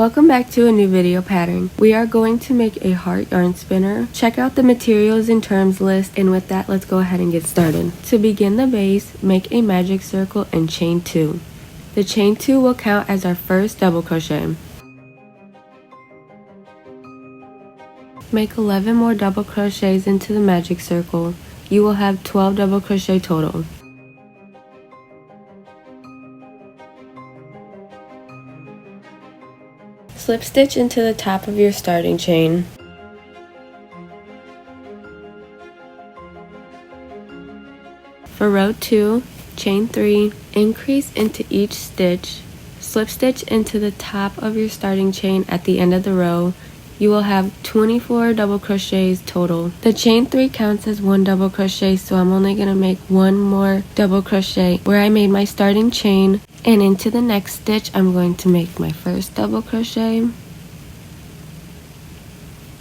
Welcome back to a new video pattern. We are going to make a heart yarn spinner. Check out the materials and terms list, and with that, let's go ahead and get started. To begin the base, make a magic circle and chain 2. The chain 2 will count as our first double crochet. Make 11 more double crochets into the magic circle. You will have 12 double crochet total. Slip stitch into the top of your starting chain. For row 2, chain 3, increase into each stitch, slip stitch into the top of your starting chain at the end of the row. You will have 24 double crochets total. The chain 3 counts as one double crochet, so I'm only going to make one more double crochet where I made my starting chain, and into the next stitch I'm going to make my first double crochet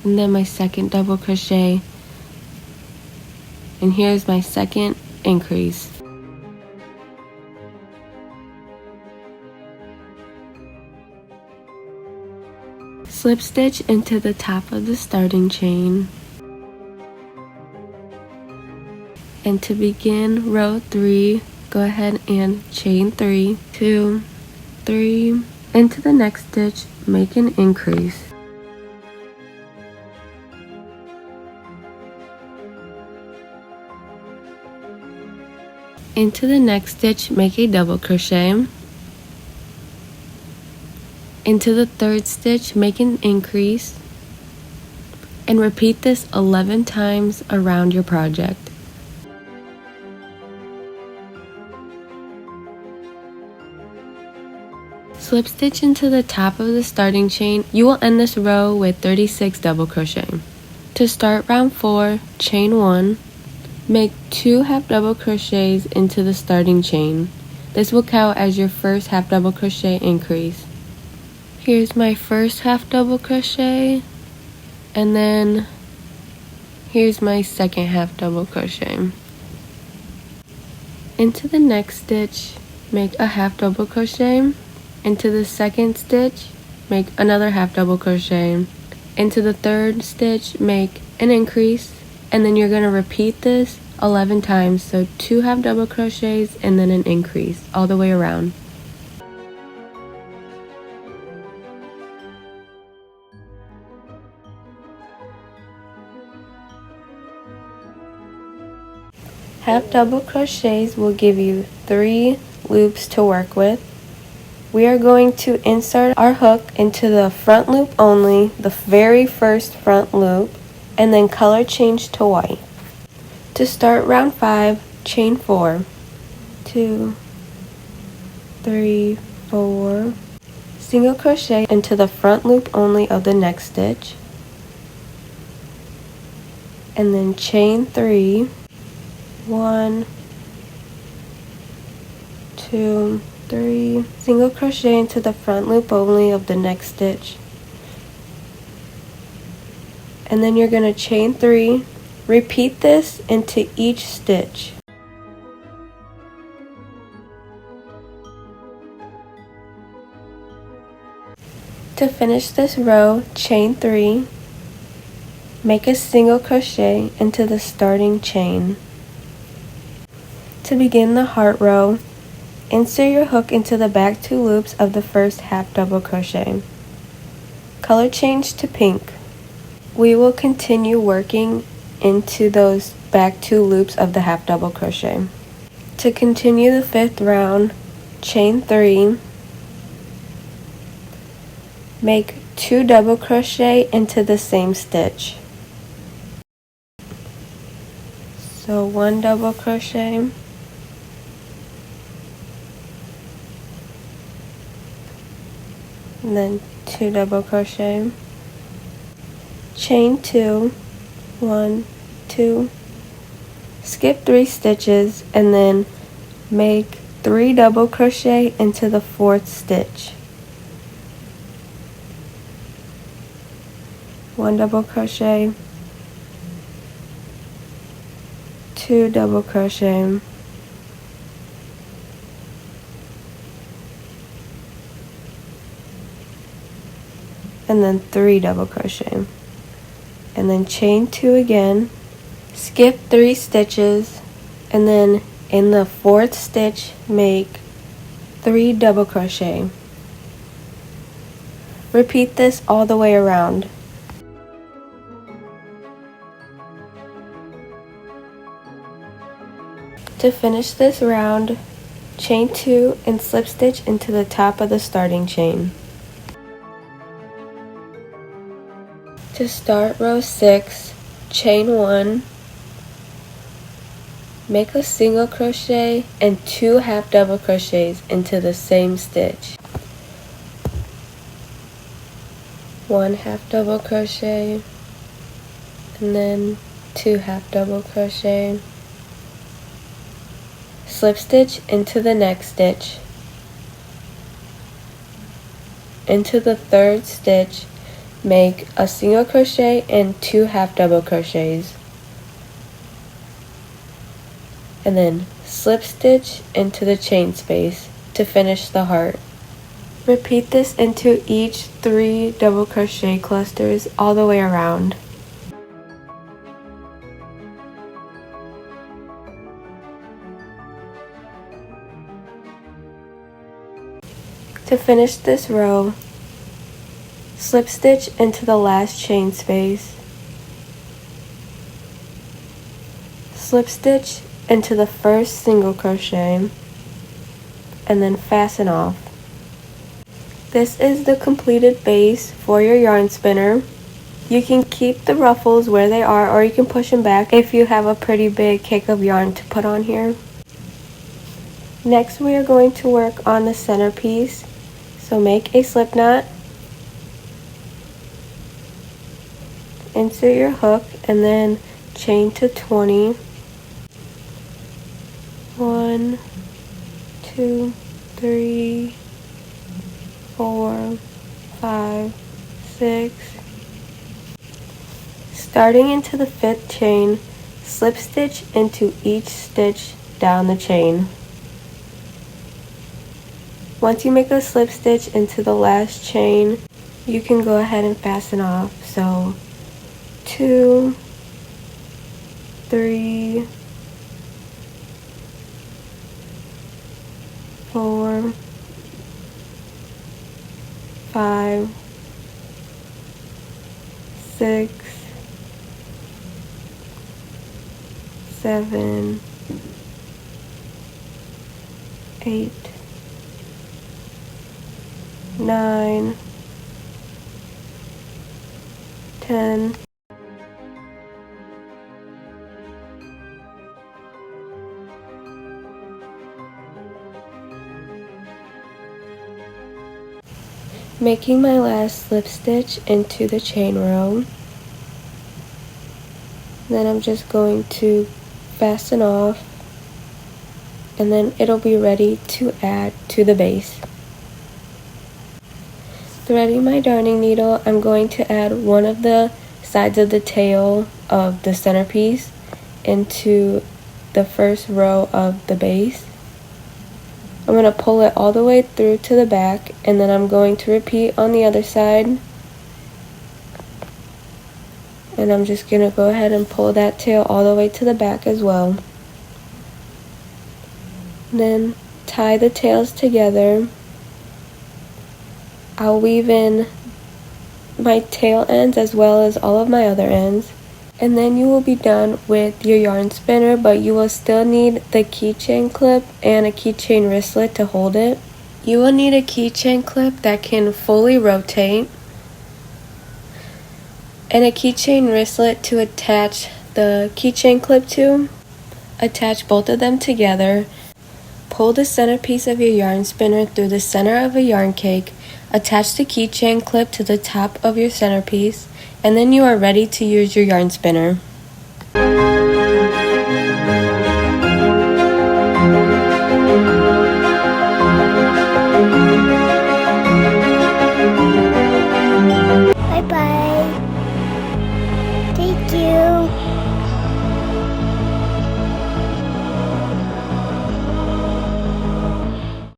and then my second double crochet, and here's my second increase. Slip stitch into the top of the starting chain. And to begin row 3, go ahead and chain 3, 2, 3, into the next stitch, make an increase. Into the next stitch, make a double crochet. Into the third stitch, make an increase, and repeat this 11 times around your project. Slip stitch into the top of the starting chain. You will end this row with 36 double crochet. To start round 4, chain 1, make 2 half double crochets into the starting chain. This will count as your first half double crochet increase. Here's my first half double crochet, and then here's my second half double crochet. Into the next stitch, make a half double crochet. Into the second stitch, make another half double crochet. Into the third stitch, make an increase, and then you're going to repeat this 11 times, so 2 half double crochets and then an increase all the way around. Half double crochets will give you 3 loops to work with. We are going to insert our hook into the front loop only, the very first front loop, and then color change to white. To start round 5, chain 4, 2, 3, 4, single crochet into the front loop only of the next stitch, and then chain 3, 1, 2, 3, single crochet into the front loop only of the next stitch, and then you're going to chain 3, repeat this into each stitch. To finish this row, chain 3, make a single crochet into the starting chain. To begin the heart row, insert your hook into the back 2 loops of the first half double crochet. Color change to pink. We will continue working into those back 2 loops of the half double crochet. To continue the 5th round, chain 3, make 2 double crochet into the same stitch. So 1 double crochet, and then 2 double crochet, chain 2, 1, 2, skip 3 stitches, and then make 3 double crochet into the 4th stitch. 1 double crochet, 2 double crochet, and then 3 double crochet, and then chain 2 again, skip 3 stitches, and then in the 4th stitch make 3 double crochet. Repeat this all the way around. To finish this round, chain 2 and slip stitch into the top of the starting chain. To start row 6, chain 1, make a single crochet and 2 half double crochets into the same stitch. 1 half double crochet, and then 2 half double crochet. Slip stitch into the next stitch. Into the 3rd stitch, make a single crochet and 2 half double crochets, and then slip stitch into the chain space to finish the heart. Repeat this into each 3 double crochet clusters all the way around. To finish this row, slip stitch into the last chain space, slip stitch into the first single crochet, and then fasten off. This is the completed base for your yarn spinner. You can keep the ruffles where they are, or you can push them back if you have a pretty big cake of yarn to put on here. Next we are going to work on the centerpiece. So make a slip knot, insert your hook, and then chain to 20. 1, 2, 3, 4, 5, 6. Starting into the 5th chain, slip stitch into each stitch down the chain. Once you make a slip stitch into the last chain, you can go ahead and fasten off. So 2, 3, 4, 5, 6, 7, 8, 9, 10. Making my last slip stitch into the chain row. Then I'm just going to fasten off, and then it'll be ready to add to the base. Threading my darning needle, I'm going to add one of the sides of the tail of the centerpiece into the first row of the base. I'm going to pull it all the way through to the back, and then I'm going to repeat on the other side. And I'm just going to go ahead and pull that tail all the way to the back as well. Then tie the tails together. I'll weave in my tail ends as well as all of my other ends. And then you will be done with your yarn spinner, but you will still need the keychain clip and a keychain wristlet to hold it. You will need a keychain clip that can fully rotate, and a keychain wristlet to attach the keychain clip to. Attach both of them together. Pull the centerpiece of your yarn spinner through the center of a yarn cake. Attach the keychain clip to the top of your centerpiece, and then you are ready to use your yarn spinner.